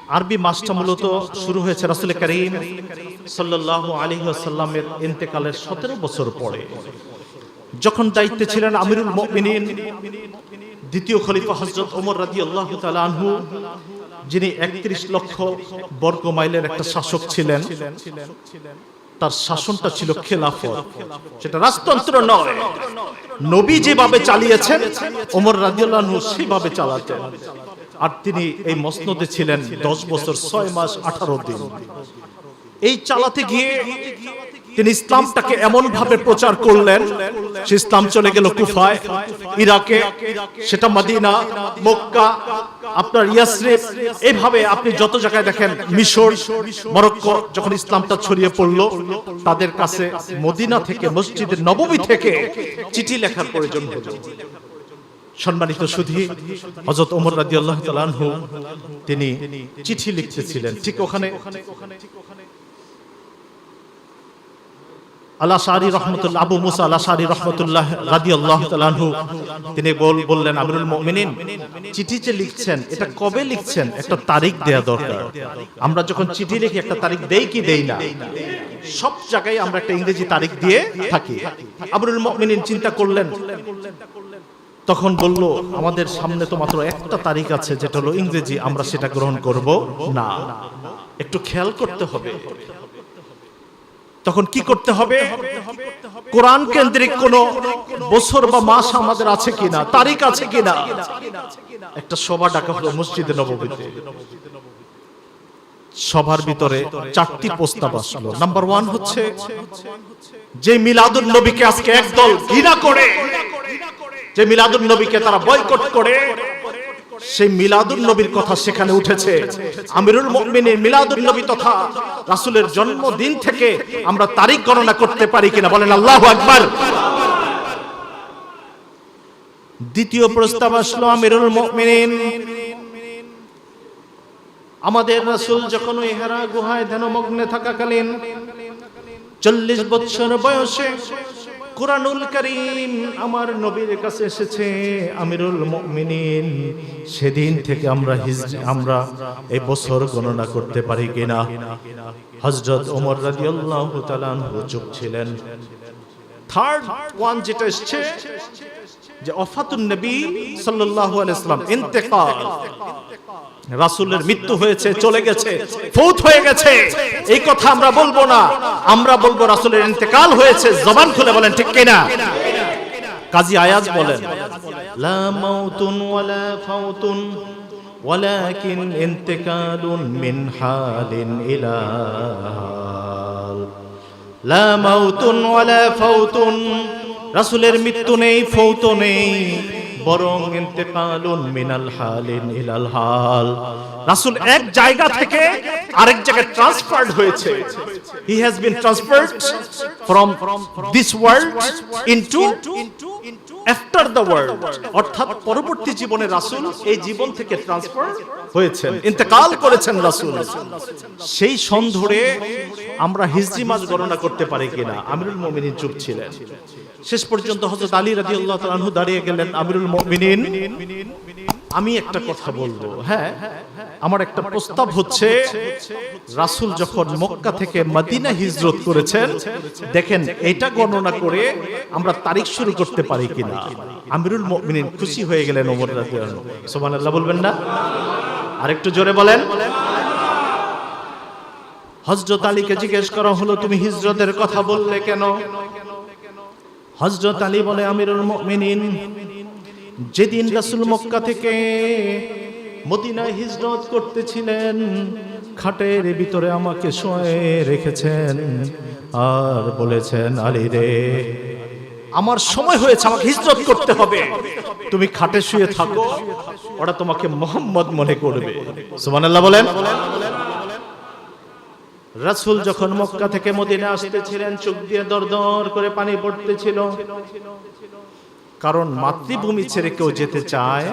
আরবি মাসটা মূলত শুরু হয়েছে রাসূল করিম সাল্লাল্লাহু আলাইহি ওয়াসাল্লামের ইন্তেকালের 17 বছর পরে, যখন দায়িত্বে ছিলেন আমিরুল মুমিনিন দ্বিতীয় খলিফা হযরত ওমর রাদিয়াল্লাহু তাআলা আনহু, যিনি 31 লক্ষ বর্গ মাইলের একটা শাসক ছিলেন। তার শাসনটা ছিল খেলাফত, সেটা রাজতন্ত্র নয়। নবী যেভাবে চালিয়েছেন ওমর রাদিয়াল্লাহু আনহু সেভাবে চালাতেন। আর তিনি এই মসনদে ছিলেন 10 বছর 6 মাস 18 দিন। এই চালাতে গিয়ে তিনি ইসলামটাকে এমন ভাবে প্রচার করলেন, সে ইসলাম চলে গেল কুফায়, ইরাকে, সেটা মদিনা, মক্কা, আপনার ইয়াসরিব, এইভাবে আপনি যত জায়গায় দেখেন, মিশর, মরক্কো, যখন ইসলামটা ছড়িয়ে পড়ল, তাদের কাছে মদিনা থেকে, মসজিদে নববী থেকে চিঠি লেখার প্রয়োজন হলো। সম্মানিত সুধী, হযরত ওমর রাদিয়াল্লাহু তাআলা আনহু তিনি চিঠি লিখতেছিলেন। ঠিক ওখানে আল-আশআরী রাহমাতুল্লাহ, আবু মুসা আল-আশআরী রাহমাতুল্লাহ রাদিয়াল্লাহু তাআলা আনহু তিনি বললেন, আমিরুল মুমিনিন, চিঠি যে লিখছেন এটা কবে লিখছেন, একটা তারিখ দেয়া দরকার। আমরা যখন চিঠি লিখি একটা তারিখ দেই কি দেই না? সব জায়গায় আমরা একটা ইংরেজি তারিখ দিয়ে থাকি। আমিরুল মুমিনিন চিন্তা করলেন, তখন বলল, আমাদের সামনে তো মাত্র একটা তারিখ আছে, যেটা হলো ইংরেজি, আমরা সেটা গ্রহণ করব না, একটু খেয়াল করতে হবে। তখন কি করতে হবে? কোরআন কেন্দ্রিক কোন বছর বা মাস আমাদের আছে কিনা, তারিখ আছে কিনা। একটা সভা ডাকা হলো মসজিদে নববীতে। সভার ভিতরে 4টি প্রস্তাব আসলো। নাম্বার 1 হচ্ছে, যে মিলাদুন নবীকে আজকে একদল ঘৃণা করে, যে মিলাদুন নবীকে তারা বয়কট করে, সেই মিলাদুন নবীর কথা সেখানে উঠেছে। আমিরুল মুমিনিন মিলাদুন নবী তথা রাসূলের জন্মদিন থেকে আমরা তারিখ গণনা করতে পারি কিনা, বলেন আল্লাহু আকবার। দ্বিতীয় প্রস্তাব আসলো, আমিরুল মুমিনিন, আমাদের রাসূল যখন ওই হেরা গুহায় ধ্যানমগ্নে থাকাকালীন 40 বছর বয়সে কুরআনুল কারীম আমার নবীর কাছে এসেছে। আমিরুল মুমিনিন, সেদিন থেকে আমরা এই বছর গণনা করতে পারি কিনা? হযরত ওমর রাদিয়াল্লাহু তাআলা আনহু চুপ ছিলেন। থার্ড ওয়ান যেটা এসেছে, যে ওয়াফাতুন নবী সাল্লাল্লাহু আলাইহি ওয়াসাল্লাম, ইন্তেকাল, রাসূলের মৃত্যু হয়েছে, চলে গেছে, ফৌত হয়ে গেছে, এই কথা আমরা বলবো না। আমরা বলবো রাসূলের ইন্তেকাল হয়েছে। জবান খুলে বলেন ঠিক কিনা? কাজী আয়াজ বলেন, লা মাউতুন ওয়ালা ফাউতুন ওয়ালাকিন ইন্তিকালুন মিন হালিন ইলা হাল। লা মাউতুন ওয়ালা ফাউতুন, রাসূলের মৃত্যু নেই, ফৌত নেই, বরং ইন্তেকালুন মিনাল হালিন ইলাল হাল। রাসূল এক জায়গা থেকে আরেক জায়গায় ট্রান্সফারড হয়েছে। He has been transferred from this world into after the world, অর্থাৎ পরবর্তী জীবনে রাসূল এই জীবন থেকে ট্রান্সফার হয়েছেন, ইন্তেকাল করেছেন রাসূল। সেই সন ধরে আমরা হিজরি মাস গণনা করতে পারি কিনা? আমিরুল মুমিনিন চুপ ছিলেন। শেষ পর্যন্ত হযরত আলী রাদিয়াল্লাহু তাআলা আনহু দাঁড়িয়ে গেলেন, আমিরুল মুমিনিন, আমি একটা কথা বলবো। হ্যাঁ, আমার একটা প্রস্তাব হচ্ছে, রাসূল যখন মক্কা থেকে মদিনা হিজরত করেছেন, দেখেন এটা গণনা করে আমরা তারিখ শুরু করতে পারি কিনা। আমিরুল মুমিনিন খুশি হয়ে গেলেন। ওমর রাদিয়াল্লাহু আনহু, সুবহানাল্লাহ বলবেন না? আরেকটু জোরে বলেন। হযরত আলীকে জিজ্ঞেস করা হলো, তুমি হিজরতের কথা বললে কেন? হযরত আলী বলে, আমিরুল মুমিনিন, যেদিন রাসূল মক্কা থেকে মদিনায় হিজরত করতেছিলেন, খাটের ভিতরে আমাকে শুয়ে রেখেছেন আর বলেছেন, আলী রে, আমার সময় হয়েছে, আমাকে হিজরত করতে হবে, তুমি খাটে শুয়ে থাকো, ওরা তোমাকে মুহাম্মদ মনে করবে। সুবহানাল্লাহ বলেন। রাসূল যখন মক্কা থেকে মদিনা আসতেছিলেন, চোখ দিয়ে দরদর করে পানি পড়তেছিল, কারণ মাতৃভূমি ছেড়ে কেউ যেতে চায়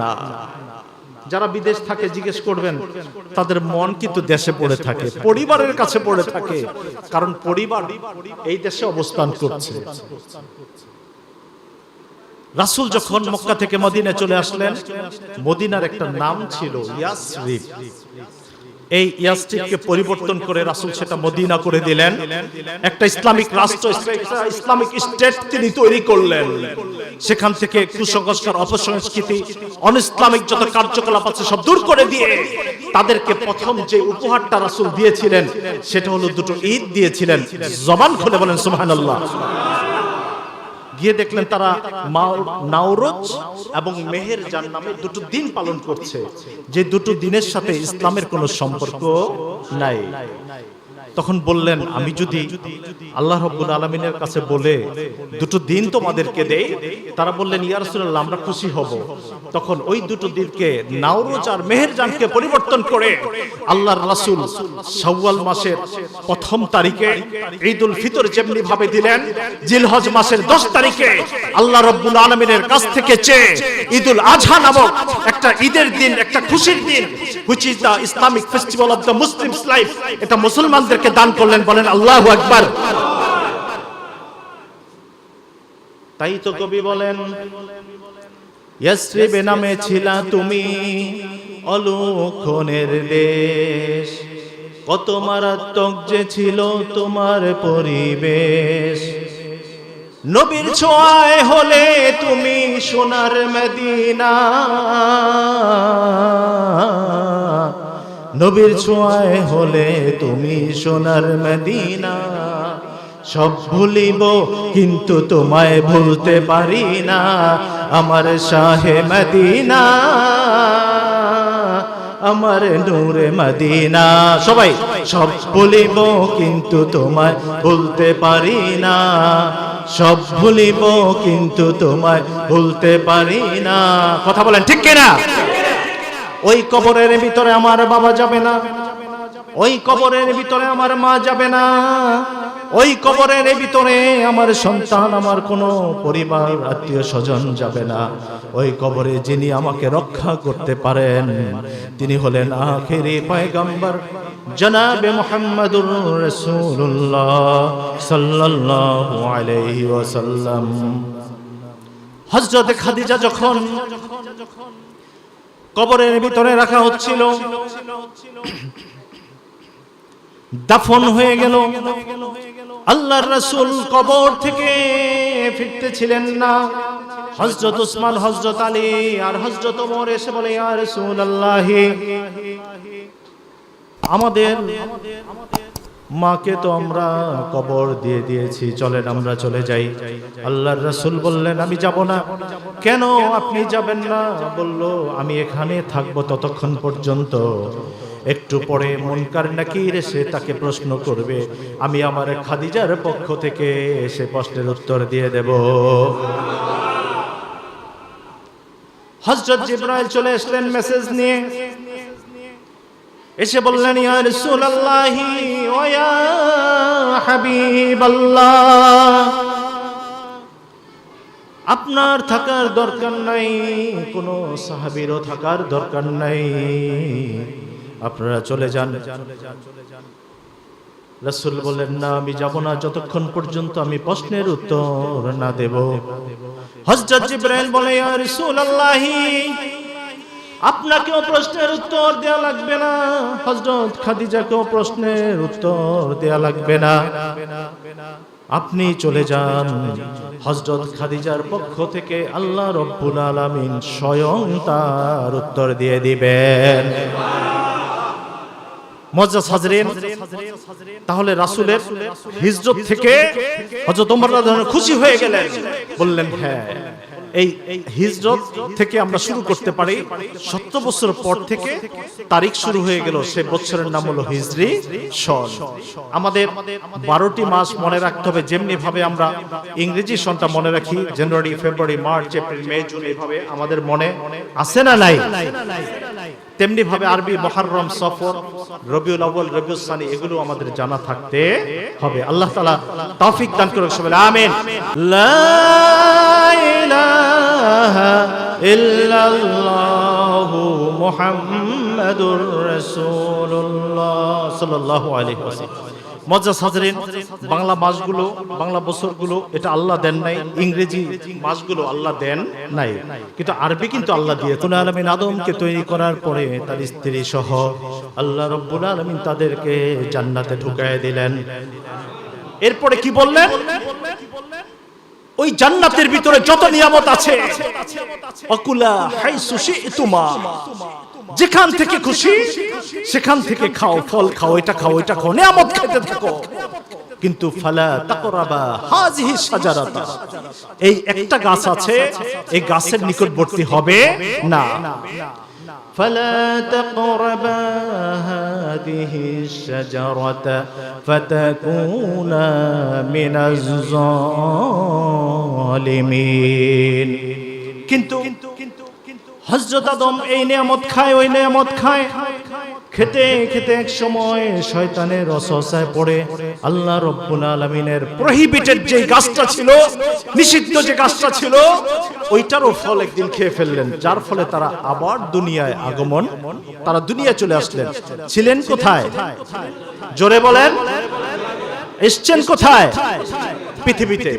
না। যারা বিদেশ থাকে জিজ্ঞেস করবেন, তাদের মন কিন্তু দেশে পড়ে থাকে, পরিবারের কাছে পড়ে থাকে, কারণ পরিবার এই দেশে অবস্থান করছে। রাসূল যখন মক্কা থেকে মদিনায় চলে আসলেন, মদিনার একটা নাম ছিল ইয়াসরিব। এই ইয়াসরিবকে পরিবর্তন করে রাসূল সেটা মদিনা করে দিলেন। একটা ইসলামিক রাষ্ট্র, ইসলামিক স্টেট তিনি তৈরি করলেন। সেখান থেকে কুসংস্কার, অপসংস্কৃতি, অনইসলামিক যত কার্যকলাপ আছে সব দূর করে দিয়ে তাদেরকে প্রথম যে উপহারটা রাসূল দিয়েছিলেন সেটা হলো দুটো ঈদ দিয়েছিলেন। জবান খুলে বলেন সুবহানাল্লাহ। গিয়ে দেখলেন তারা নাওরোজ এবং মেহেরজান নামে দুটো দিন পালন করছে, যে দুটো দিনের সাথে ইসলামের কোনো সম্পর্ক নাই। তখন বললেন, আমি যদি আল্লাহ রাব্বুল আলামিনের কাছে বলে দুটো দিন তোমাদেরকে দেই, তারা বললেন ইয়া রাসূলুল্লাহ আমরা খুশি হব। তখন ওই দুটো দিনকে নাওরোজ আর মেহেরজানকে পরিবর্তন করে আল্লাহর রাসূল শাওয়াল মাসের প্রথম তারিখে ঈদুল ফিতর যেমনি ভাবে দিলেন, জিলহজ মাসের 10 তারিখে আল্লাহ রাব্বুল আলামিনের কাছ থেকে চেয়ে ঈদুল আযহা নামক একটা ঈদের দিন, একটা খুশির দিন, which is the Islamic festival of the Muslims life, এটা মুসলমানদের দান করলেন। বলেন আল্লাহু আকবার। তাই তো কবি বলেন, ইয়াসরিব নামে ছিলা তুমি অলক্ষণের দেশ, কত মারাত্মক যে ছিল তোমার পরিবেশ, নবীর ছোঁয়ায় হলে তুমি সোনার মদিনা, নবীর ছোঁয়ায় হলে তুমি সোনার মদিনা, সব ভুলিব কিন্তু তোমায় ভুলতে পারি না, আমার শাহে মদিনা, আমার নূরে মদিনা। সবাই, সব ভুলিব কিন্তু তোমায় ভুলতে পারি না, সব ভুলিব কিন্তু তোমায় ভুলতে পারি না। কথা বলেন ঠিক কিনা? ওই কবরের ভিতরে আমার বাবা যাবে না, ওই কবরের ভিতরে আমার মা যাবে না, ওই কবরের ভিতরে আমার সন্তান, আমার কোনো পরিবার আত্মীয় স্বজন যাবে না। ওই কবরে যিনি আমাকে রক্ষা করতে পারেন তিনি হলেন আখেরি পয়গম্বর জনাবে মুহাম্মদুর রাসূলুল্লাহ সাল্লাল্লাহু আলাইহি ওয়াসাল্লাম। হযরত খাদিজা যখন কবরের ভিতরে রাখা হচ্ছিল, দাফন হয়ে গেল, আল্লাহর রাসূল কবর থেকে ফিরতেছিলেন না। হযরত উসমান, হযরত আলী আর হযরত ওমর এসে বলে, ইয়া রাসূলুল্লাহ, আমাদের মাকে তো আমরা কবর দিয়ে দিয়েছি, চলেন আমরা চলে যাই। আল্লাহর রাসূল বললেন, আমি যাব না। কেন আপনি যাবেন না? বলল, আমি এখানে থাকবো ততক্ষণ পর্যন্ত, একটু পরে মুনকার নাকির এসে তাকে প্রশ্ন করবে, আমি আমার খাদিজার পক্ষ থেকে এসে প্রশ্নের উত্তর দিয়ে দেব। হযরত জিবরাইল চলে আসলেন মেসেজ নিয়ে, এসে বললেন, ইয়া রাসূলুল্লাহ ওয়া ইয়া হাবিবাল্লাহ, আপনার থাকার দরকার নাই, কোনো সাহাবীরও থাকার দরকার নাই, আপনারা চলে যান। রাসূল বললেন, না আমি যাব না যতক্ষণ পর্যন্ত আমি প্রশ্নের উত্তর না দেব। হযরত জিবরাইল বলে, ইয়া রাসূলুল্লাহ, আপনাকেও প্রশ্নের উত্তর দেয়া লাগবে না, হযরত খাদিজাকেও প্রশ্নের উত্তর দেয়া লাগবে না, আপনি চলে যান। হযরত খাদিজার পক্ষ থেকে আল্লাহ রাব্বুল আলামিন স্বয়ং তার উত্তর দিয়ে দিবেন। মুআজ্জাজ হাজরিন, তাহলে রাসূলের হিজরত থেকে হযরত ওমর রাদিয়াল্লাহু আনহু খুশি হয়ে গেলেন, বললেন, হ্যাঁ এই হিজরত থেকে আমরা শুরু করতে পারি। 70 বছর পর থেকে তারিখ শুরু হয়ে গেল, সে বছরের নাম হলো হিজরি সন। আমাদের 12টি মাস মনে রাখতে হবে, যেমনি ভাবে আমরা ইংরেজি সনটা মনে রাখি, জানুয়ারি, ফেব্রুয়ারি, মার্চ, এপ্রিল, মে, জুন, এইভাবে আমাদের মনে আছে না নাই? তেমনি ভাবে আরবি মুহররম, সফর, রবিউল আউয়াল, রবিউল সানি, এগুলো আমাদের জানা থাকতে হবে। আল্লাহ তাআলা তৌফিক দান করুন, সবাই আমিন। লা ইলাহা ইল্লাল্লাহু মুহাম্মাদুর রাসূলুল্লাহ সাল্লাল্লাহু আলাইহি ওয়াসাল্লাম। মজ্জাজ হাজরিন, বাংলা মাসগুলো, বাংলা বছরগুলো এটা আল্লাহ দেন নাই, ইংরেজি মাসগুলো আল্লাহ দেন নাই, কিন্তু আরবি কিন্তু আল্লাহ দিয়ে। রব্বুল আলামিন আদমকে তৈরি করার পরে তার স্ত্রী সহ আল্লাহ রব্বুল আলামিন তাদেরকে জান্নাতে ঢুকায় দিলেন। এরপরে কি বললেন? ওই জান্নাতের ভিতরে যত নিয়ামত আছে, অকুলা হাইসু শিতুমা, যেখান থেকে খুশি সেখান থেকে খাও, ফল খাও, এটা খাও, এটা খাও, নিয়ামত খেতে থাকো, কিন্তু ফালা তাকরাবা হাযিহি শাজারাতা, এই একটা গাছ আছে, এই গাছের নিকটবর্তী হবে না। فلا تقربا هذه الشجرة فتكونا من الظالمين। কিন্তু হযরত আদম এই নিয়ামত খায়, ওই নিয়ামত খায়, খেতে খেতে এক সময় শয়তানের ওয়াসওয়াসায় পড়ে আল্লাহ রাব্বুল আলামিনের প্রহিবিটেড যে গাছটা ছিল, নিষিদ্ধ যে গাছটা ছিল, ওইটারও ফল একদিন খেয়ে ফেললেন, যার ফলে তারা আবার দুনিয়ায় আগমন, তারা দুনিয়ায় চলে আসলেন। ছিলেন কোথায়? জোরে বলেন, এসছেন কোথায়? পৃথিবীতে।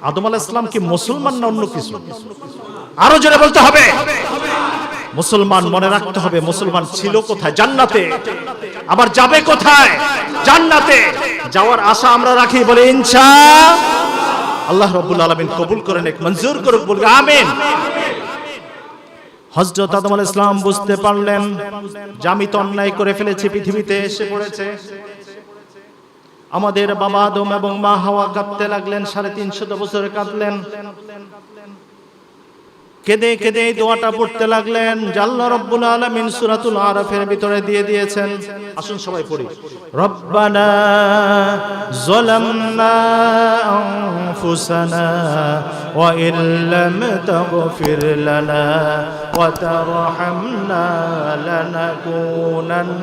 আদম আলাইহিস সালাম কি মুসলমান না অন্য কিছু? আরো জোরে বলতে হবে। মুসলমান। মনে রাখতে হবে মুসলমান ছিল কোথায়? জান্নাতে। আবার যাবে কোথায়? জান্নাতে। যাওয়ার আশা আমরা রাখি, বলে ইনশাআল্লাহ। আল্লাহ রাব্বুল আলামিন কবুল করে নেক, মঞ্জুর করুক, বলবে আমিন। হযরত আদম আলাইহিস সালাম বুঝতে পারলেন যে আমি তো অন্যায় করে ফেলেছি, পৃথিবীতে এসে পড়েছে। আমাদের বাবা আদম এবং মা হাওয়া কাঁদতে লাগলেন, 350 বছর কাঁদলেন। কেঁদে কেঁদে এই দোয়াটা পড়তে লাগলেন যে আল্লাহ রাব্বুল আলামিন সূরাতুল আরাফের ভিতরে দিয়ে দিয়েছেন। আসুন সবাই পড়ি। রব্বানা যালামনা আনফুসানা ওয়া ইল্লাম তাগফির লানা ওয়া তারহামনা লানাকুনান্না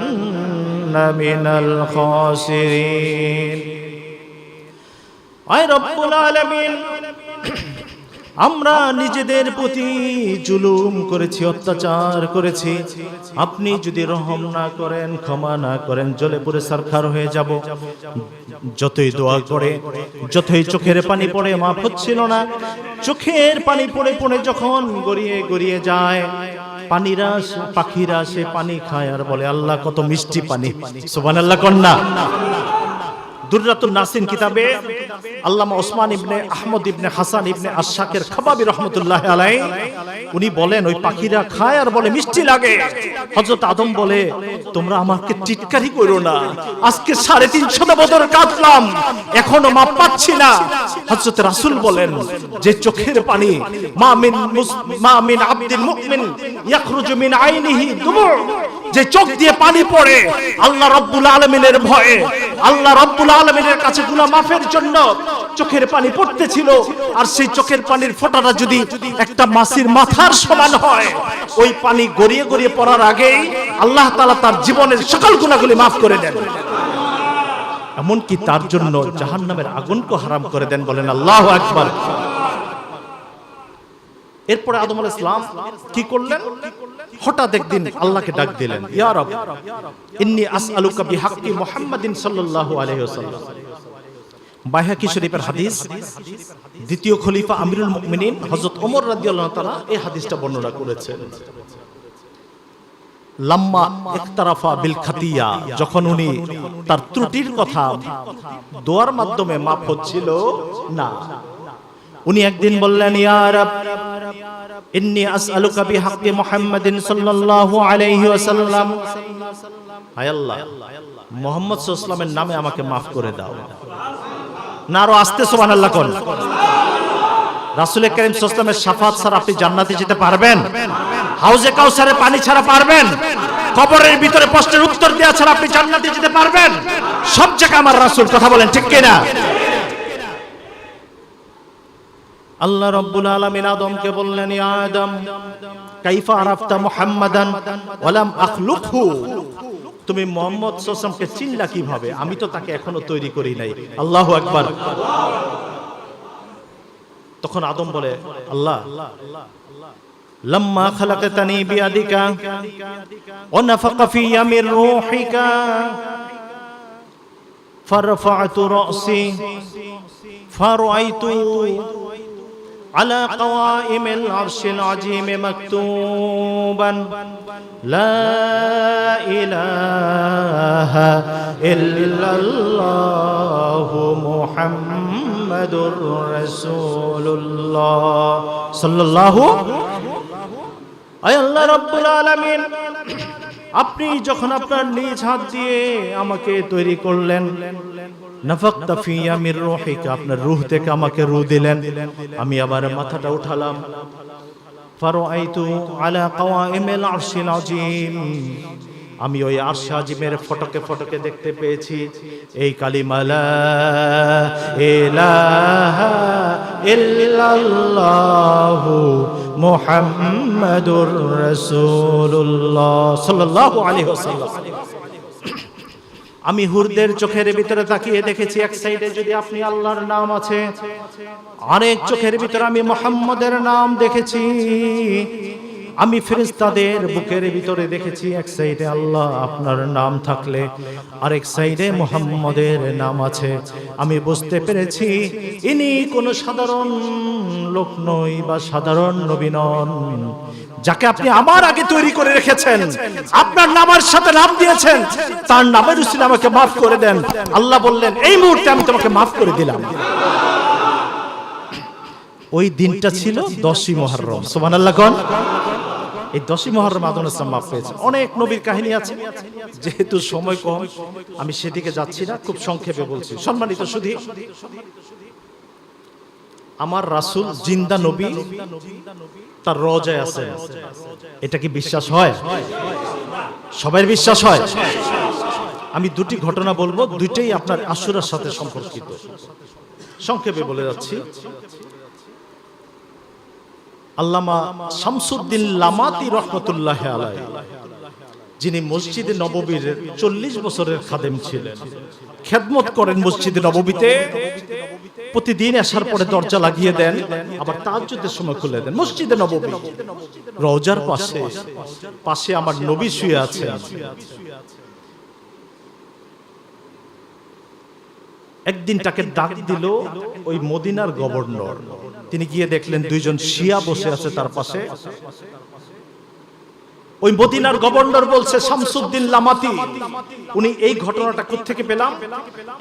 মিনাল খাসিরিন। আয় রব্বুল আলামিন, আমরা নিজেদের প্রতি জুলুম করেছি, অত্যাচার করেছি। আপনি যদি রহম না করেন, ক্ষমা না করেন, জ্বলে পুড়ে ছারখার হয়ে যাব। যতই দোয়া করে, যতই চোখের পানি পড়ে, মাফ হচ্ছিল না। চোখের পানি পড়ে পড়ে যখন গড়িয়ে গড়িয়ে যায়, পানিরা, পাখিরা সে পানি খায় আর বলে আল্লাহ কত মিষ্টি পানি। সুবহানাল্লাহ কন্যা। দুররাতুন নাসিন কিতাবে আল্লামা ওসমান ইবনে আহমদ ইবনে হাসান ইবনে আশ-শাকির খাবাবি রাহমাতুল্লাহ আলাইহি উনি বলেন ওই পাখিরা খায় আর বলে মিষ্টি লাগে। হযরত আদম বলে তোমরা আমাকে টিটকারি করো না, আজকে 350 বছর কাঁদলাম, এখনো মাপ পাচ্ছি না। হযরত রাসূল বলেন যে চোখের পানি, মা মিন আবদিন মুমিন ইয়াখরুজু মিন আইনিহি দুমু, যে চোখ দিয়ে পানি পড়ে আল্লাহ রাব্বুল আলামিনের ভয়ে, আল্লাহ রাব্বুল আলামিনের কাছে গুনাহ মাফের জন্য চোখের পানি পড়তেছিল। আর সেই চোখের পানির ফোঁটাটা যদি একটা মাছির মাথার সমান হয়, ওই পানি গড়িয়ে গড়িয়ে পড়ার আগেই আল্লাহ তাআলা তার জীবনের সকল গুনাহগুলি মাফ করে দেন, এমনকি তার জন্য জাহান্নামের আগুনকে হারাম করে দেন। বলেন আল্লাহু আকবার। এরপরে আদম আলাইহিস সালাম কি করলেন? হঠাৎ একদিন আল্লাহকে ডাক দিলেন, ইয়া রব ইন্নী আসআলুকা বিহাক্কি মুহাম্মাদিন সাল্লাল্লাহু আলাইহি ওয়াসাল্লাম। বাইহাকি শরীফের হাদিস, দ্বিতীয় খলিফা আমিরুল মুমিনিন হযরত ওমর রাদিয়াল্লাহু তাআলা এই হাদিসটা বর্ণনা করেছেন। লাম্মা ইকতারাফা বিল খাতিয়া, যখন উনি তার ত্রুটির কথা দোয়ার মাধ্যমে মাফ হচ্ছিল না, উনি একদিন বললেন ইয়া রব ইন্নী আসআলুকা বিহাক্কি মুহাম্মাদিন সাল্লাল্লাহু আলাইহি ওয়াসাল্লাম, হায় আল্লাহ মুহাম্মদ সাল্লাল্লাহু আলাইহি ওয়াসাল্লামের নামে আমাকে maaf করে দাও। না আরো আস্তে সুবহানাল্লাহ কোন। রাসূল করিম সাল্লাল্লাহু আলাইহি ওয়াসাল্লামের শাফাত ছাড়া আপনি জান্নাতে যেতে পারবেন? হাউজে কাউসারে পানি ছাড়া পারবেন? কবরের ভিতরে প্রশ্নের উত্তর দেওয়া ছাড়া আপনি জান্নাতে যেতে পারবেন? সব জায়গায় আমার রাসূল, কথা বলেন ঠিক কি না? আল্লাহ রাব্বুল আলামিন আদমকে বললেন ইয়া আদম কাইফা আরাফতা মুহাম্মাদান ওয়া লাম আখলুকহু, তুমি মুহাম্মদ সাল্লাল্লাহু আলাইহি ওয়াসাল্লামকে চিনলা কিভাবে? আমি তো তাকে এখনো তৈরি করি নাই। আল্লাহু আকবার। তখন আদম বলে আল্লাহ লাম্মা খালাকতানি বিয়াদিকা ওয়া নাফাকা ফিয়া মির রূহিকা, فرفعت رأسي فرأيت على قوائم العرش العظيم مكتوبا لا إله إلا الله محمد رسول الله صلى الله আল্লাহ রাব্বুল আলামিন, আপনি যখন আপনার নিজ হাত দিয়ে আমাকে তৈরি করলেন, নাফাকতা ফিয়া মির রূহিকা, আপনার রূহ থেকে আমাকে রূহ দিলেন, আমি আবার মাথাটা উঠালাম, ফারাআইতু আলা কাওয়াইমিল আরশিল আযীম, আমি ওই আরশ আজিমের ফটকে ফটকে দেখতে পেয়েছি এই কালিমা লা ইলাহা ইল্লাল্লাহু মুহাম্মাদুর রাসূলুল্লাহ সাল্লাল্লাহু আলাইহি ওয়াসাল্লাম। আমি হুরদের চোখের ভিতরে তাকিয়ে দেখেছি, এক সাইডে যদি আপনি আল্লাহর নাম আছে, আরেক চোখের ভিতরে আমি মুহাম্মদের নাম দেখেছি। আমি ফেরেশতাদের বুকের ভিতরে দেখেছি, এক সাইডে আল্লাহ আপনার নাম থাকলে আরেক সাইডে মুহাম্মদের নাম আছে। আমি বুঝতে পেরেছি ইনি কোনো সাধারণ লোক নই বা সাধারণ নবী নন, যাকে আপনি আমার আগে তৈরি করে রেখেছেন, আপনার নামের সাথে নাম দিয়েছেন, তার নামের উসিলে আমাকে মাফ করে দেন। আল্লাহ বললেন, এই মুহূর্তে আমি তোমাকে মাফ করে দিলাম। ওই দিনটা ছিল 10ই মুহররম। সুবহানাল্লাহ কোন? এই 10ই মুহররম আদম ইসলাম মাফ পেয়েছেন। অনেক নবীর কাহিনী আছে, যেহেতু সময় কম আমি সেদিকে যাচ্ছি না, খুব সংক্ষেপে বলছি। সম্মানিত সুধী, আমার রাসূল জিন্দা নবী, তার রওজায় আছেন, এটা কি বিশ্বাস হয়? সবাই বিশ্বাস হয়? আমি দুটি ঘটনা বলবো, দুইটাই আপনার আশুরার সাথে সম্পর্কিত। সংক্ষেপে বলে যাচ্ছি। আল্লামা শামসুদ্দিন লামাতি রহমতুল্লাহ আলাইহি, যিনি মসজিদে নববীর 40 বছরের খাদেম ছিলেন, খেদমত করেন মসজিদে নববীতে, প্রতিদিন আসার পরে দরজা লাগিয়ে দেন, আবার তাহাজ্জুদের সময় খুলে দেন। মসজিদে নববী রওজার পাশে পাশে আমার নবী শুয়ে আছেন। একদিন তাকে ডাক দিল ওই মদিনার গভর্নর, তিনি গিয়ে দেখলেন দুইজন শিয়া বসে আছে তার পাশে। ওই মদিনার গভর্নর বলছে, শামসুদ্দিন লামাতি, উনি এই ঘটনাটা কোত্থেকে পেলাম?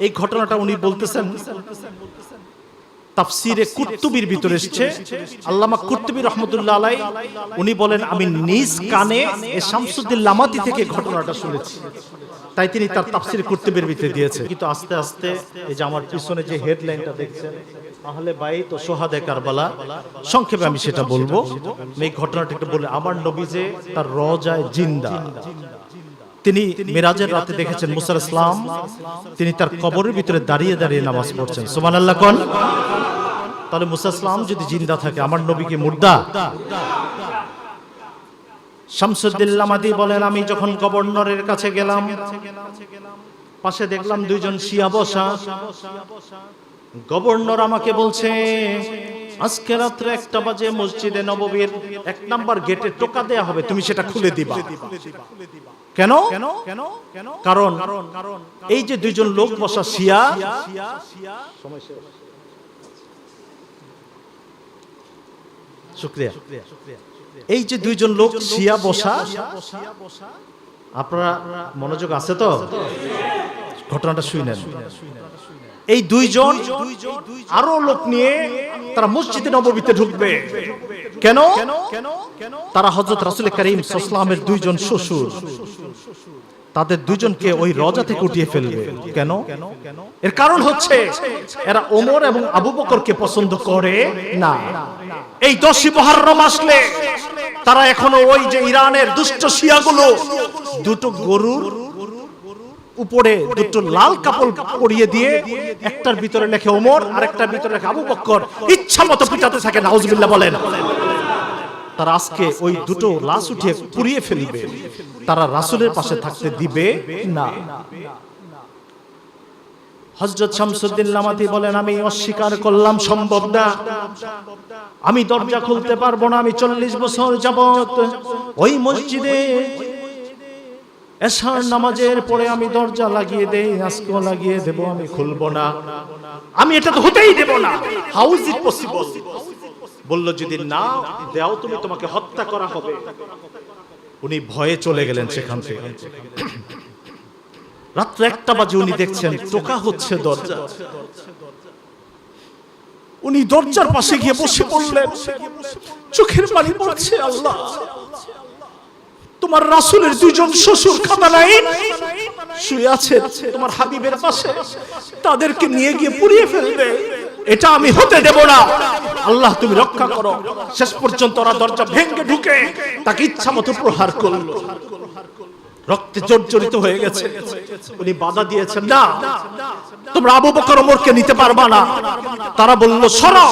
এই ঘটনাটা উনি বলতেছেন তাফসিরে কুরতুবির ভিতরে এসেছে। আল্লামা কুরতুবী রাহমাতুল্লাহ আলাইহি উনি বলেন, আমি নিজ কানে এই শামসুদ্দিন লামাতি থেকে ঘটনাটা শুনেছি, তাই তিনি তার তাফসিরে কুরতুবির ভিতরে দিয়েছে। কিন্তু আস্তে আস্তে এই যে আমার পিছনে যে হেডলাইনটা দেখছেন, আহলে বাইত ও সোহাদায়ে কারবালা, সংক্ষেপে আমি সেটা বলবো। এই ঘটনাটা একটু বলে, আমার নবী যে তার রওজায় জিন্দা, তিনি মিরাজের রাতে দেখেছেন মুসা আলাইহিস সালাম, তিনি তার কবরের ভিতরে দাঁড়িয়ে দাঁড়িয়ে নামাজ পড়ছেন। সুবহানাল্লাহ কোন? তাহলে মুসা আলাইহিস সালাম যদি জিন্দা থাকে, আমার নবী কি মুর্দা? শামসুদ্দিন লামাতি বলেন, আমি যখন গভর্নরের কাছে গেলাম, পাশে দেখলাম দুইজন শিয়া বসা। গভর্নর আমাকে বলছে, আজকে রাত্রে 1টা বাজে মসজিদে নববীর 1 নাম্বার গেটে টোকা দেয়া হবে, তুমি সেটা খুলে দিবা। কেন? কারণ এই যে দুইজন লোক বসা শিয়া, শুকরিয়া, এই যে দুইজন লোক শিয়া বসা, আপনারা মনোযোগ আছে তো? ঘটনাটা শুনেন। এই দুইজন আরো লোক নিয়ে তারা মসজিদে নববীতে ঢুকবে। কেন? তারা হযরত রাসূল করিম সাল্লাল্লাহু আলাইহি ওয়াসাল্লামের দুইজন শ্বশুর, তাদের দুজনকে ওই রওজা থেকে উঠিয়ে ফেলবে। কেন? এর কারণ হচ্ছে এরা ওমর এবং আবু বকরকে পছন্দ করে না। এই 10ই মুহররম আসলে তারা এখনো ওই যে ইরানের দুষ্ট শিয়াগুলো দুটো গরুর উপরে দুটো লাল কাপড় পরিয়ে দিয়ে একটার ভিতরে লেখে ওমর আর একটার ভিতরে লেখে আবু বকর, ইচ্ছা মতো পিটাতে থাকে। নাউজুবিল্লাহ বলেন। তারা আজকে ওই দুটো লাশ উঠিয়ে পুড়িয়ে ফেলবে, তারা রাসূলের পাশে থাকতে দিবে না। হযরত শামসুদ্দিন লামাতি বলেন, আমি অস্বীকার করলাম, সম্ভব না, আমি দরজা খুলতে পারবো না। আমি 40 বছর যাবত ওই মসজিদে এশার নামাজের পরে আমি দরজা লাগিয়ে দেই, আজকেও লাগিয়ে দেব, আমি খুলবো না, আমি এটা তো হতেই দেব না। How is it possible? বলল যদি না দাও তুমি, তোমাকে হত্যা করা হবে। উনি ভয়ে চলে গেলেন সেখান থেকে। রাত্র 1টা বাজে উনি দেখছেন টোকা হচ্ছে দরজা। উনি দরজার পাশে গিয়ে বসে পড়লেন, চোখের পানি পড়ছে। আল্লাহ, তোমার রাসূলের 2 জন শ্বশুর খাতা নাই শুয়ে আছে তোমার হাবিবের পাশে, তাদেরকে নিয়ে গিয়ে পুড়িয়ে ফেলবে, এটা আমি হতে দেব না। আল্লাহ তুমি রক্ষা করো। শেষ পর্যন্ত ওরা দরজা ভেঙে ঢুকে তাকে ইচ্ছা মতো প্রহার করলো। রক্তে জর্জরিত হয়ে গেছে। উনি বাধা দিয়েছেন, না তোমরা আবু বকর ওমরকে নিতে পারবা না। তারা বলল সরো।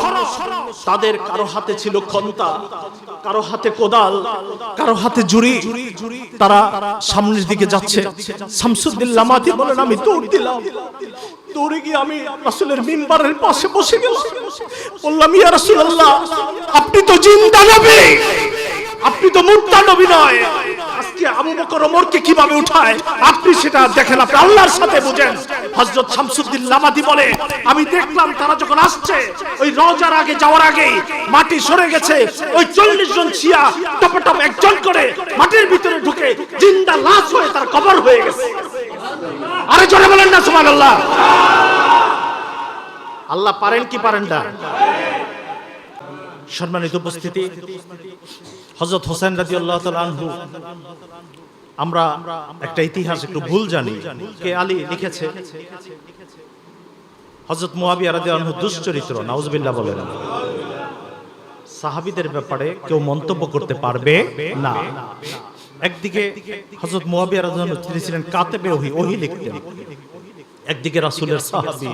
তাদের কারো হাতে ছিল খন্তা, কারো হাতে কোদাল, কারো হাতে জুরি। তারা সামনের দিকে যাচ্ছে। শামসুদ্দিন লামাতি বলেন আমি দৌড় দিলাম, দৌড়ে গিয়ে আমি রাসূলের মিম্বারের পাশে বসে গেলাম। বললাম ইয়া রাসূলুল্লাহ, আপনি তো জিন্দা নবী, আপনি তো মুর্তা নবী নয়। আজকে আবু বকর ওমরকে কিভাবে উঠায় আপনি সেটা দেখেন, আপনি আল্লাহর সাথে বুঝেন। হযরত শামসুদ্দিন লামাদি বলে আমি দেখলাম তারা যখন আসছে ওই রওজার আগে যাওয়ার আগে মাটি সরে গেছে, ওই 40 জন শিয়া টপটপ একজন করে মাটির ভিতরে ঢুকে জিন্দা লাশ হয়ে তার কবর হয়ে গেছে। আরে জোরে বলেন না সুবহানাল্লাহ। আল্লাহ পারেন কি পারেন না? সম্মানিত উপস্থিতি, হযরত হোসেন রাদিয়াল্লাহু তাআলা আনহু, আমরা একটা ইতিহাস একটু ভুল জানি। কে আলী লিখেছে হযরত মুয়াবিয়া রাদিয়াল্লাহু আনহু দুশ্চরিত্র, নাউজুবিল্লাহ বলেন। সাহাবীদের ব্যাপারে কেউ মন্তব্য করতে পারবে না। একদিকে হযরত মুয়াবিয়া রাদিয়াল্লাহু আনহু তিনি ছিলেন কাতেবে ওহী, ওহী লিখতেন। একদিকে রাসূলের সাহাবী,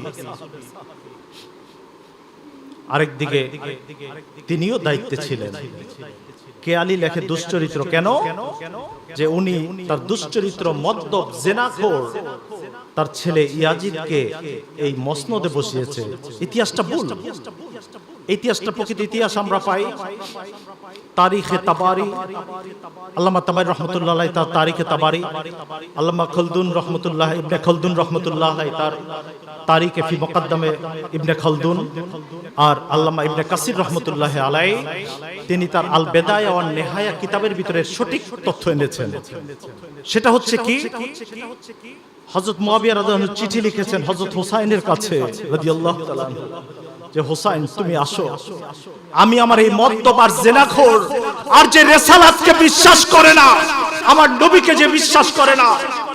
আরেকদিকে তিনিও দায়িত্বে ছিলেন। কে আলী লেখে দুশ্চরিত্র কেন? যে উনি তার দুশ্চরিত্র মদ্যপ জেনাখোর তার ছেলে ইয়াজিদকে এই মসনদে বসিয়েছে। ইতিহাসটা ভুল। ইতিহাসটা প্রকৃত ইতিহাস আমরা পাই তারিখে তাবারি, আল্লামা তাবারি রহমতুল্লাহ আলাইহি তার তারিখে তাবারি, আল্লামা খলদুন রহমতুল্লাহ ইবনে খলদুন রহমতুল্লাহ আলাইহি তার তারিখে ফি মুকদ্দমে ইবনে খলদুন, আর আল্লামা ইবনে কাসির রহমতুল্লাহ আলাইহি তিনি তার আল বেদায়া ওয়ান নেহায়া কিতাবের ভিতরে সঠিক তথ্য এনেছেন। সেটা হচ্ছে কি, হযরত মুয়াবিয়া রাদিয়াল্লাহু আনহু চিঠি লিখেছেন হযরত হুসাইনের কাছে রাদিয়াল্লাহু তাআলা যে হুসাইন তুমি আসো, আমি আমার এই মদ্যপ আর জেনাখোর আর যে রিসালাতকে বিশ্বাস করে না, আমার নবীকে যে বিশ্বাস করে না,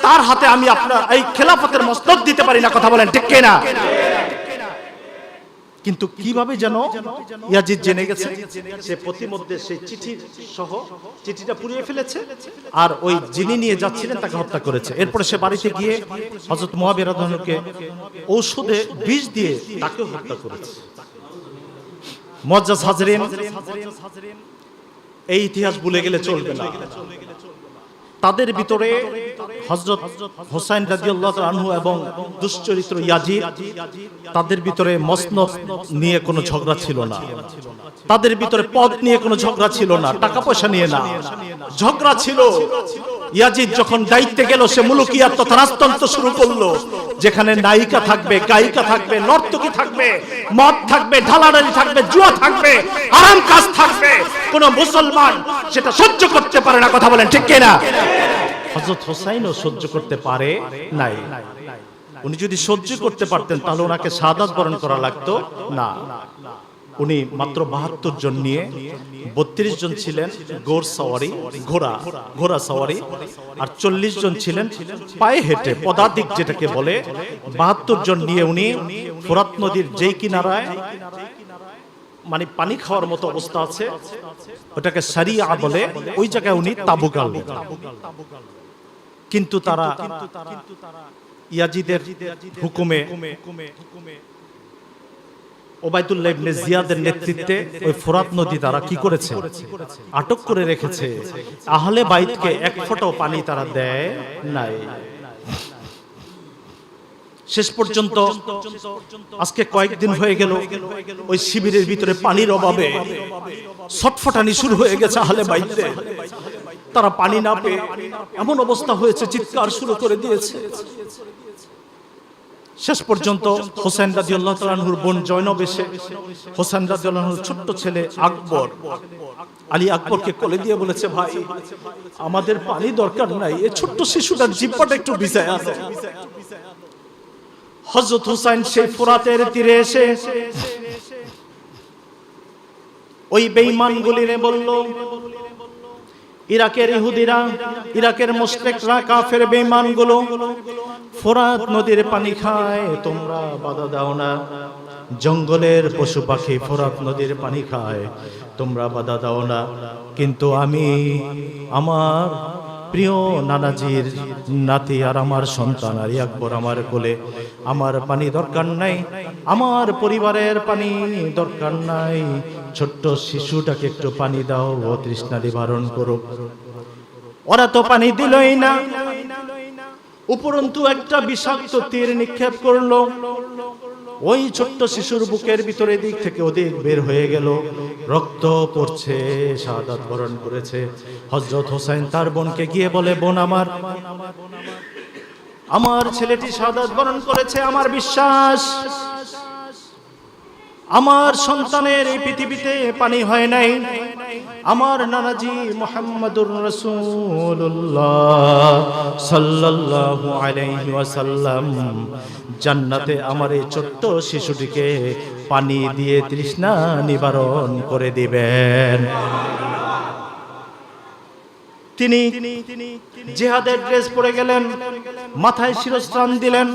তার হাতে আমি আপনার এই খেলাফতের মসনদ দিতে পারি না। কথা বলেন ঠিক কিনা? কিন্তু কিভাবে যেন ইয়াজিদ জেনে গেছে, সে প্রতিমধ্যে সেই চিঠি সহ চিঠিটা পুড়িয়ে ফেলেছে, আর ওই যিনি নিয়ে যাচ্ছিলেন তাকে হত্যা করেছে। এরপরে সে বাড়িতে গিয়ে হযরত মুয়াবিয়া রাদিয়াল্লাহু আনহুকে ঔষধে বিষ দিয়ে তাকেও হত্যা করেছে। মুআজ্জাজ হাজরিন, এই ইতিহাস ভুলে গেলে চলবে না। তাদের ভিতরে হযরত হোসেন রাদিয়াল্লাহু আনহু এবং দুশ্চরিত্র ইয়াজিদ, তাদের ভিতরে মসনদ নিয়ে কোনো ঝগড়া ছিল না, তাদের ভিতরে পদ নিয়ে কোনো ঝগড়া ছিল না, টাকা পয়সা নিয়ে না। ঝগড়া ছিল ইয়াজিদ যখন দায়িত্বে গেল, সে মুলুকিয়াত তথা রাজতন্ত্র শুরু করলো, যেখানে নায়িকা থাকবে, গায়িকা থাকবে, নর্তকী থাকবে, মদ থাকবে, ঢালাঢালি থাকবে, জুয়া থাকবে, আরাম কাজ থাকবে। কোন মুসলমান সেটা সহ্য করতে পারে না। কথা বলেন ঠিক কিনা? হযরত হোসাইনও সহ্য করতে পারে নাই। উনি যদি সহ্য করতে পারতেন তাহলে ওনাকে শাহাদাত বরণ করা লাগতো না। উনি মাত্র 72 জন নিয়ে, 32 জন ছিলেন ঘোড়া সাওয়ারি, আর 40 জন ছিলেন পায়ে হেঁটে পদাতিক যেটাকে বলে। 72 জন নিয়ে উনি ফোরাত নদীর যেই কিনারায় মানে পানি খাওয়ার মতো অবস্থা আছে, ওটাকে সারিয়া বলে, ওই জায়গায় উনি তাবু গাড়লেন। কিন্তু তারা ইয়াজিদের হুকুমে ওবাইদুল্লাহ ইবনে জিয়াদের নেতৃত্বে ওই ফোরাত নদী তারা কি করেছে, আটক করে রেখেছে। আহলে বাইতকে এক ফোঁটাও পানি তারা দেয় নাই। শেষ পর্যন্ত আজকে কয়েকদিন হয়ে গেল, ওই শিবিরের ভিতরে পানির অভাবে ছটফটানি শুরু হয়ে গেছে আহলে বাইতে। তারা পানি না পেয়ে এমন অবস্থা হয়েছে, চিৎকার শুরু করে দিয়েছে। শেষ পর্যন্ত হোসেন রাদিয়াল্লাহু তাআলা আনহুর বোন জয়নব এসে হোসেন রাদিয়াল্লাহু আনহুর ছোট্ট ছেলে আকবর, আলী আকবরকে কোলে দিয়ে বলেছে, ভাই আমাদের পানি দরকার নাই, এই ছোট্ট শিশুটার জিহ্বাটা একটু ভিজায় আছে। হযরত হুসাইন সেই ফোরাতের তীরে এসে ওই বেঈমানগুলিরে বলল, ইরাকের ইহুদিরা, ইরাকের মুশরিকরা, কাফের বেঈমানগুলো ফোরাত নদীর পানি খায়, তোমরা বাধা দাও না। জঙ্গলের পশু পাখি ফোরাত নদীর পানি খায়, তোমরা বাধা দাও না। কিন্তু আমি আমার প্রিয় নানাজির নাতি আর আমার সন্তান আলী আকবর আমার কোলে, আমার পানি দরকার নাই, আমার পরিবারের পানি দরকার নাই, ছোট্ট শিশুটাকে একটু পানি দাও, ও তৃষ্ণা নিবারণ করুক। ওরা তো পানি দিলই না, উপরন্তু একটা বিষাক্ত তীর নিক্ষেপ করলো। ওই ছোট্ট শিশুর বুকের ভিতরে দিক থেকে ওদিক বের হয়ে গেল, রক্ত পড়ছে, শাহাদাত বরণ করেছে। হযরত হোসেন তার বোনকে গিয়ে বলে, বোন আমার ছেলেটি শাহাদাত বরণ করেছে, আমার বিশ্বাস আমার সন্তানের এই পৃথিবীতে পানি হয় নাই। আমার নানাজি মুহাম্মদুর রাসূলুল্লাহ সাল্লাল্লাহু আলাইহি ওয়াসাল্লাম জান্নাতে আমার এই ছোট্ট শিশুটিকে পানি দিয়ে তৃষ্ণা নিবারণ করে দিবেন। তিনি জিহাদের ড্রেস পরে গেলেন, মাথায় শিরস্ত্রাণ দিলেন।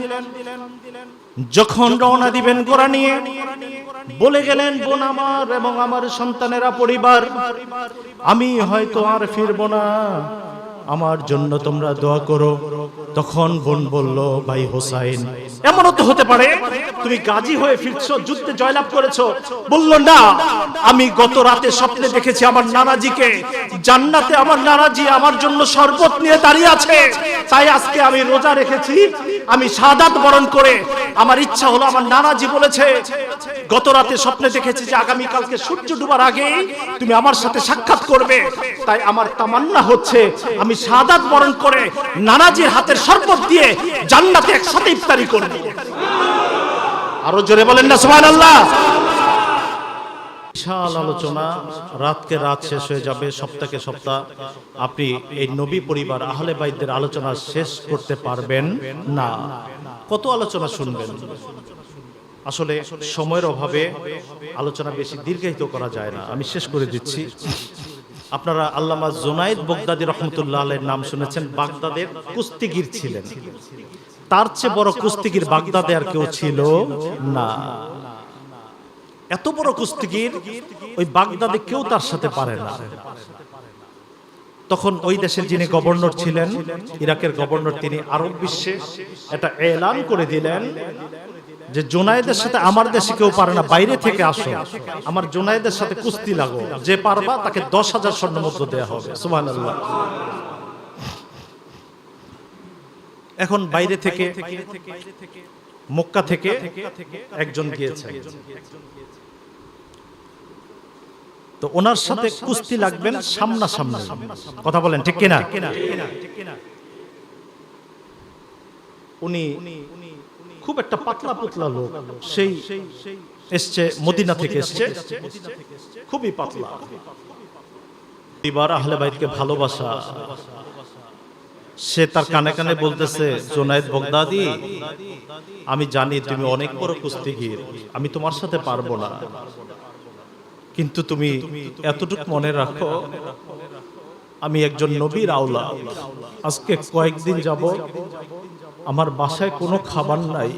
যখন রওনা দিবেন ঘোড়া নিয়ে, বলে গেলেন, বোন আমার এবং আমার সন্তানেরা, পরিবার, আমি হয়তো আর ফিরবো না, আমার জন্য তোমরা দোয়া করো। তখন বোন বলল, ভাই হোসাইন, এমনও তো হতে পারে তুমি গাজী হয়ে ফিরছো, যুদ্ধে জয়লাভ করেছো। বলল, না, আমি গত রাতে স্বপ্নে দেখেছি আমার নানাজিকে জান্নাতে, আমার নানাজি আমার জন্য শরবত নিয়ে দাঁড়িয়ে আছে, তাই আজকে আমি রোজা রেখেছি, আমি শাহাদাত বরণ করে আমার ইচ্ছা হলো, আমার নানাজি বলেছে গত রাতে স্বপ্নে দেখেছি যে আগামী কালকে সূর্য ডুবার আগে তুমি আমার সাথে সাক্ষাৎ করবে, তাই আমার তামান্না হচ্ছে আমি শাহাদাত বরণ করে নানাজির হাতের শরবত দিয়ে জান্নাতে একসাথে ইফতারি করব। আরো জোরে বলেন না সুবহানাল্লাহ। বিশাল আলোচনা, রাতকে রাত শেষ হয়ে যাবে, সপ্তাহকে সপ্তাহ আপনি এই নবী পরিবার আহলে বাইতদের আলোচনা শেষ করতে পারবেন না। কত আলোচনা শুনবেন, আসলে সময়ের অভাবে আলোচনা বেশি দীর্ঘায়িত করা যায় না, আমি শেষ করে দিচ্ছি। আপনারা আল্লামা জুনায়েদ বাগদাদী রহমতুল্লাহ আলাইহির নাম শুনেছেন, বাগদাদের কুস্তিগীর ছিলেন, তার চেয়ে বড় কুস্তিগীর বাগদাদে আর কেউ ছিল না। এত বড় কুস্তিগীর ওই বাগদাদে কেউ তার সাথে পারে না। তখন ওই দেশের যিনি গভর্নর ছিলেন, ইরাকের গভর্নর, তিনি আরব বিশ্বে এটা এলান করে দিলেন যে জুনায়েদের সাথে আমার দেশে কেউ পারে না, বাইরে থেকে আসো, আমার জুনায়েদের সাথে কুস্তি লাগো, যে পারবা তাকে 10,000 স্বর্ণমুদ্রা দেয়া হবে। সুবহানাল্লাহ। এখন বাইরে থেকে, মক্কা থেকে একজন গিয়েছেন, তো ওনার সাথে কুস্তি লাগবেন সামনাসামনি, কথা বলেন ঠিক কিনা? উনি খুব একটা পাতলা পুতলা লোক, সেই এসছে মদিনা থেকে এসছে, খুবই পাতলা। এবার আহলে বাইতকে ভালোবাসা, সে তার কানে কানে বলতেছে, জুনায়েদ বাগদাদী, আমি জানি তুমি অনেক বড় কুস্তিগীর, আমি তোমার সাথে পারবো না, কিন্তু তুমি এতটুকু মনে রাখো, আমি একজন নবীর আওলাদ, আজকে কয়েকদিন যাবত আমার বাসায় কোনো খাবার নাই,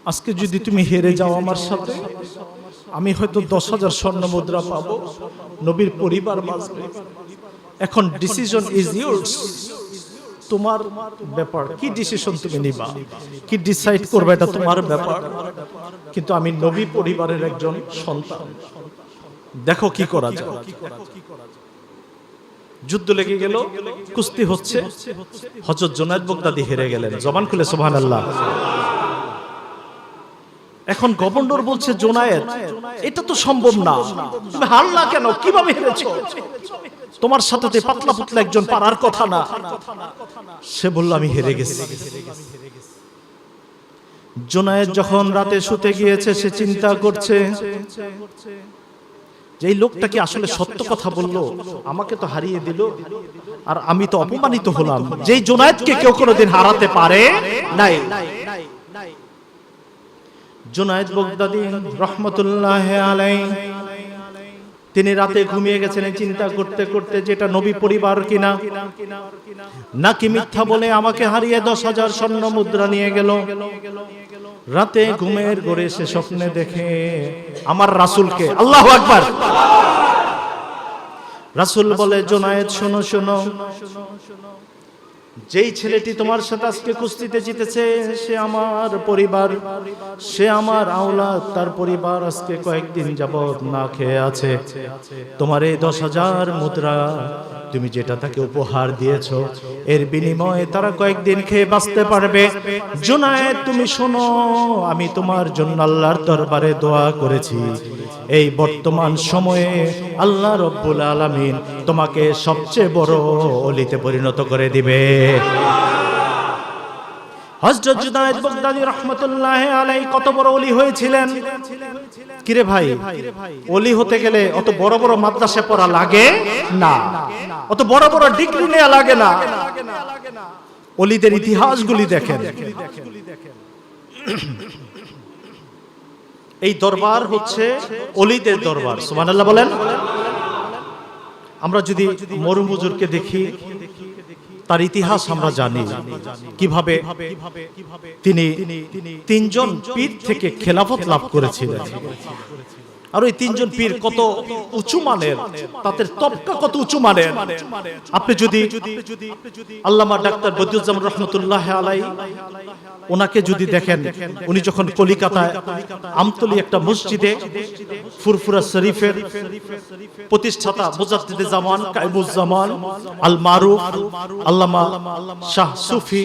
আজকে যদি তুমি হেরে যাও আমার সাথে, আমি হয়তো 10,000 স্বর্ণমুদ্রা পাবো, নবীর পরিবার বাঁচবে। এখন ডিসিশন ইজ ইয়োর্স, তোমার ব্যাপার, কি ডিসিশন তুমি নিবা, কি ডিসাইড করবে, এটা তোমার ব্যাপার, কিন্তু আমি নবী পরিবারের একজন সন্তান, দেখো কি করা যায়। যুদ্ধ লেগে গেল, কুস্তি হচ্ছে, হযরত জুনায়েদ বাগদাদী হেরে গেলেন। জবান খুলে সুবহানাল্লাহ। এখন গভর্নর বলছে জোনায়েদ এটা তো সম্ভব না, তুমি হারলা কেন, কিভাবে হেরেছো? তোমার সাথে তো পাতলা পুতলা একজন পারার কথা না। সে বলল আমি হেরে গেছি। জোনায়েদ যখন রাতে শুতে গিয়েছে সে চিন্তা করছে যে এই লোকটা কি আসলে সত্য কথা বললো, আমাকে তো হারিয়ে দিল আর আমি তো অপমানিত হলাম। যেই জোনায়েদকে কেউ কোনোদিন হারাতে পারে নাই। জুনায়েদ বাগদাদী রহমতুল্লাহ আলাইহি তিনি রাতে ঘুমিয়ে গেছেন চিন্তা করতে করতে যেটা নবী পরিবার কিনা, নাকি মিথ্যা বলে আমাকে হারিয়ে 10,000 স্বর্ণ মুদ্রা নিয়ে গেল। রাতে ঘুমের ঘোরে সে স্বপ্নে দেখে আমার রাসূলকে। আল্লাহু আকবার। রাসূল বলে জুনায়েদ শোনো শোনো, যেই ছেলেটি তোমার সাথে আজকে কুস্তিতে জিতেছে সে আমার পরিবার, সে আমার আওলাদ, তার পরিবার আজকে কয়েকদিন যাবত না খেয়ে আছে। তোমার এই 10,000 মুদ্রা তুমি যেটা তাকে উপহার দিয়েছো এর বিনিময়ে তারা কয়েকদিন খেয়ে বাঁচতে পারবে। জুনায়েদ তুমি শোনো, আমি তোমার জন্য আল্লাহর দরবারে দোয়া করেছি, এই বর্তমান সময়ে আল্লাহ রব্বুল আলামিন তোমাকে সবচেয়ে বড় ওলিতে পরিণত করে দিবে। হযরত জুনায়েদ বাগদাদী রাহমাতুল্লাহ আলাইহি কত বড় ওলি হয়েছিলেন। কিরে ভাই, ওলি হতে গেলে অত বড় বড় মাদ্রাসায় পড়া লাগে না, অত বড় বড় ডিগ্রি নেওয়া লাগে না। ওলিদের ইতিহাসগুলি দেখেন। এই দরবার হচ্ছে ওলিদের দরবার। সুবহানাল্লাহ বলেন। আমরা যদি মরহুম হুজুরকে দেখি, তার ইতিহাস আমরা জানি কিভাবে তিনি 3 জন পীর থেকে খেলাফত লাভ করেছিলেন। আর ওই 3 জন পীর কত উঁচু মানের, তাদের তবকা কত উঁচু মানের। আপনি যদি আল্লামা ডাক্তার বদিউজ্জামান রহমতুল্লাহ আলাইহি ওনাকে যদি দেখেন, উনি যখন কলিকাতায় আমতলী একটা মসজিদে ফুরফুরা শরীফের প্রতিষ্ঠাতা মুজাদ্দিদে জামান কাইমুজ্জামান আল মারুফ আল্লামা শাহ সুফি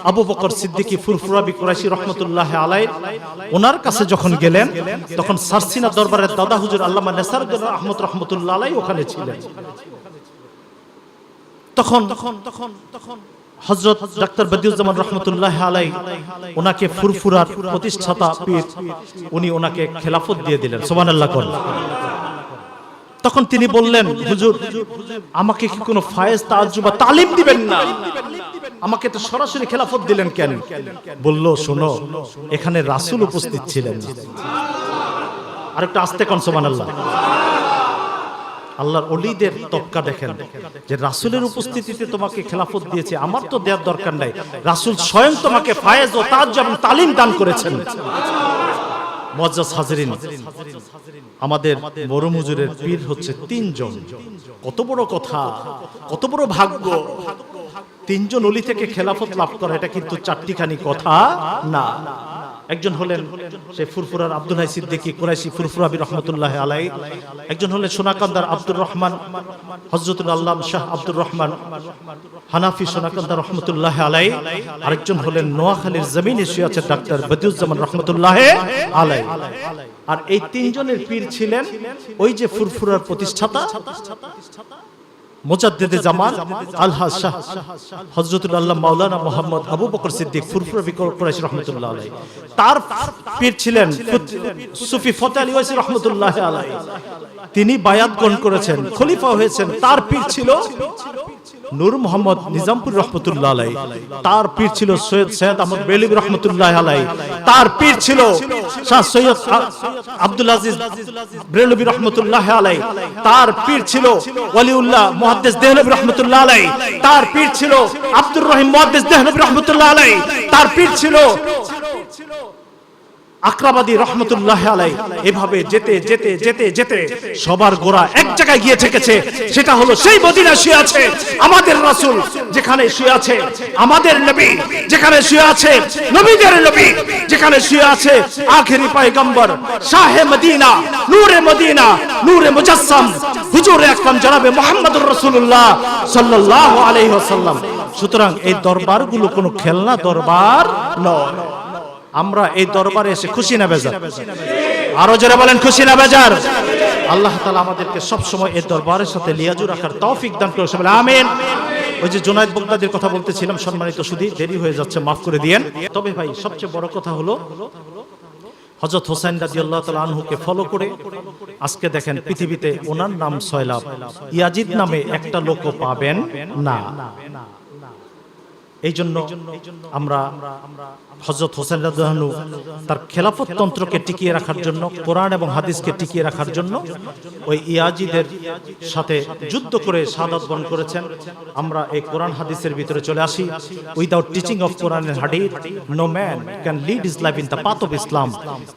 আবু বকর সিদ্দিকী ফুরফুরাবি কুরাইশি রহমতুল্লাহ আলাইহি ওনার কাছে যখন গেলেন, তখন সারসিনা দরবারের দাদা হুজুর আল্লামা নেসারউদ্দিন আহমদ রহমতুল্লাহ আলাইহি ওখানে ছিলেন। তখন হযরত ডাক্তার বদিউজ্জামান রহমতুল্লাহ আলাইহি ওনাকে ফুরফুরার প্রতিষ্ঠাতা পীর, উনি ওনাকে খেলাফত দিয়ে দিলেন। সুবহানাল্লাহ করেন। তখন তিনি বললেন, হুজুর আমাকে কি কোনো ফায়েজ তাজ্জুব বা তালিম দিবেন না, আমাকে তো সরাসরি খেলাফত দিলেন কেন? বলল, শোনো, এখানে রাসূল উপস্থিত ছিলেন। আরেকটা আস্তে কোন সুবহানাল্লাহ। আল্লাহর ওলিদের তবকা দেখেন, যে রাসূলের উপস্থিতিতে তোমাকে খেলাফত দিয়েছে, আমার তো দেওয়ার দরকার নাই, রাসূল স্বয়ং তোমাকে ফায়েজ ও তাজ এবং তালিম দান করেছেন। মুআজ্জাজ হাজিরিন, আমাদের মরহুম হুজুরের পীর হচ্ছে 3 জন। কত বড় কথা, কত বড় ভাগ্য। 3 জন ওলি থেকে খেলাফত লাভ করা, এটা কিন্তু চারটিখানি কথা না। একজন হলেন সেই ফুরফুরার আব্দুল হাই সিদ্দিকী কুরাইশি ফুরফুরাবি রহমতুল্লাহ আলাইহি, একজন হলেন সোনাকান্দার আব্দুর রহমান হযরতুল আল্লামা শাহ আব্দুর রহমান হানাফি সোনাকান্দা রহমতুল্লাহ আলাইহি, আরেকজন হলেন নোয়াখালীর জমিনে শুয়ে আছে ডাক্তার বদিউজ্জামান রহমতুল্লাহ আলাইহি। আর এই 3 জনের পীর ছিলেন ওই যে ফুরফুরার প্রতিষ্ঠাতা মুজাদ্দিদে জামান আলহাজ শাহ হযরতুল আল্লাহ মাওলানা মুহাম্মদ আবু বকর সিদ্দিক ফুরফুরাবি কুরাইশি রাহমাতুল্লাহ আলাইহি। তার পীর ছিলেন সুফি ফতে আলী ওয়াইসি রাহমাতুল্লাহ আলাইহি। তিনি বায়াত গ্রহণ করেছেন, খলিফা হয়েছেন। তার পীর ছিল নূর মোহাম্মদ নিজামপুর রহমতুল্লাহ আলাইহি। তার পীর ছিল সৈয়দ আহমদ বেলবি রহমতুল্লাহ আলাইহি। তার পীর ছিল শাহ সৈয়দ আব্দুল আজিজ বেলবি রহমতুল্লাহ আলাইহি। তার পীর ছিল ওয়ালিউল্লাহ মুহাদ্দিস দেহলভী রহমতুল্লাহ আলাইহি। তার পীর ছিল আব্দুর রহিম মুহাদ্দিস দেহলভী রহমতুল্লাহ আলাইহি। তার পীর ছিল আকরাবাদী রহমতুল্লাহ আলাইহি। এভাবে যেতে যেতে যেতে যেতে সবার গোড়া এক জায়গায় গিয়ে ঠেকেছে, সেটা হলো সেই মদিনা শুয়ে আছে আমাদের রাসূল, যেখানে শুয়ে আছে আমাদের নবী, যেখানে শুয়ে আছে নবীদের নবী, যেখানে শুয়ে আছে আখেরি পয়গম্বর শাহে মদিনা নূরে মদিনা নূরে মুজাসসাম হুজুর আকরাম জনাবে মুহাম্মদুর রাসূলুল্লাহ সাল্লাল্লাহু আলাইহি ওয়াসাল্লাম। সুতরাং এই দরবারগুলো কোনো খেলনা দরবার নয়। আমরা এই দরবারে এসে খুশি না বেজার? আরো যারা বলেন খুশি না বেজার? আল্লাহ তাআলা আমাদেরকে সব সময় এই দরবারের সাথে লিয়াজু রাখার তৌফিক দান করুন, সবাই আমিন। ওই যে জুনায়েদ বাগদাদির কথা বলতেছিলাম, সম্মানিত সুধী, দেরি হয়ে যাচ্ছে, মাফ করে দিয়েন। তবে ভাই সবচেয়ে বড় কথা হলো হযরত হোসেন রাদিয়াল্লাহু তাআলা আনহুকে ফলো করে আজকে দেখেন পৃথিবীতে ওনার নাম সয়লাব, ইয়াজিদ নামে একটা লোকও পাবেন না। এই জন্য আমরা হযরত হোসেন রাদিয়াল্লাহু আনহু তার খেলাফত তন্ত্রকে টিকিয়ে রাখার জন্য, কোরআন এবং হাদিসকে টিকিয়ে রাখার জন্য ওই ইয়াজিদের সাথে যুদ্ধ করে শাহাদাত বরণ করেছেন। আমরা এই কোরআন হাদিসের ভিতরে চলে আসি। Without teaching of Quran and Hadith no man can lead his life in the path of Islam.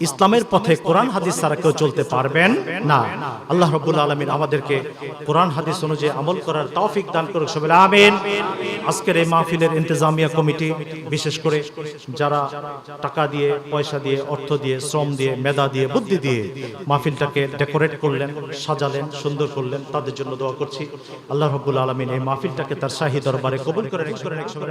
ইসলামের পথে কোরআন হাদিস ছাড়া কেউ চলতে পারবেন না। আল্লাহ রাব্বুল আলামিন আমাদেরকে কোরআন হাদিস অনুযায়ী আমল করার তৌফিক দান করুন, সবাই আমিন। আজকের এই মাহফিলের ইন্তেজামিয়া কমিটি, বিশেষ করে যারা টাকা দিয়ে, পয়সা দিয়ে, অর্থ দিয়ে, শ্রম দিয়ে, মেধা দিয়ে, বুদ্ধি দিয়ে মাহফিলটাকে ডেকোরেট করলেন, সাজালেন, সুন্দর করলেন, তাদের জন্য দোয়া করছি। আল্লাহ রাব্বুল আলামিন এই মাহফিলটাকে তার শাহী দরবারে কবুল করে নেন।